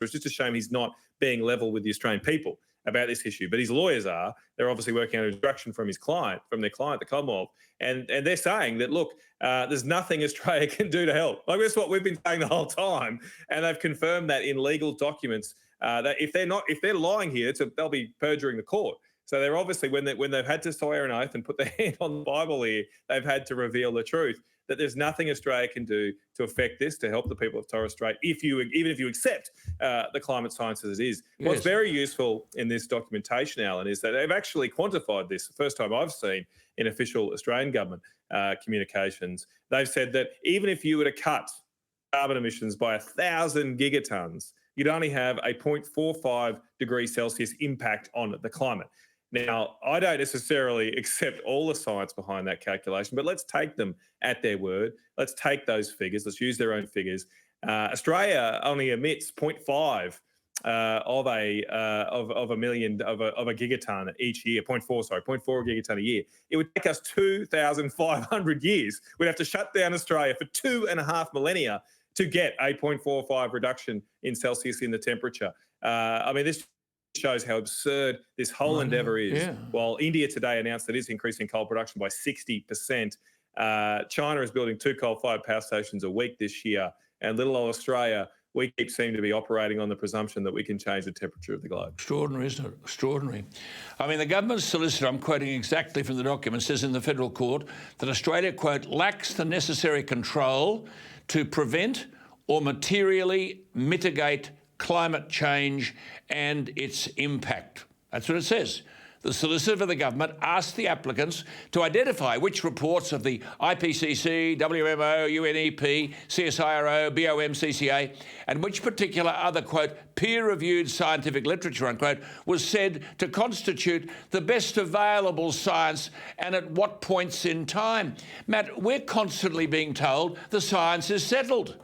It's just a shame he's not being level with the Australian people about this issue. But his lawyers are. They're obviously working under instruction from their client, the Commonwealth. And they're saying that, look, there's nothing Australia can do to help. Like, that's what we've been saying the whole time. And they've confirmed that in legal documents, that if they're lying here, they'll be perjuring the court. So they're obviously, when they've had to swear an oath and put their hand on the Bible here, they've had to reveal the truth, that there's nothing Australia can do to affect this, to help the people of Torres Strait, even if you accept the climate science as it is. Yes. What's very useful in this documentation, Alan, is that they've actually quantified this. The first time I've seen in official Australian government communications. They've said that even if you were to cut carbon emissions by 1,000 gigatons, you'd only have a 0.45 degrees Celsius impact on the climate. Now, I don't necessarily accept all the science behind that calculation, but let's take them at their word. Let's take those figures. Let's use their own figures. Australia only emits 0.5 of a gigaton each year. 0.4 gigaton a year. It would take us 2,500 years. We'd have to shut down Australia for 2.5 millennia to get a 0.45 reduction in Celsius in the temperature. I mean, this shows how absurd this whole endeavour is. Yeah. While India today announced that it's increasing coal production by 60%, China is building 2 coal-fired power stations a week this year, and little old Australia, we seem to be operating on the presumption that we can change the temperature of the globe. Extraordinary, isn't it? Extraordinary. I mean, the government's solicitor, I'm quoting exactly from the document, says in the federal court that Australia, quote, lacks the necessary control to prevent or materially mitigate climate change and its impact. That's what it says. The solicitor for the government asked the applicants to identify which reports of the IPCC, WMO, UNEP, CSIRO, BOM, and which particular other, quote, peer-reviewed scientific literature, unquote, was said to constitute the best available science and at what points in time. Matt, we're constantly being told the science is settled.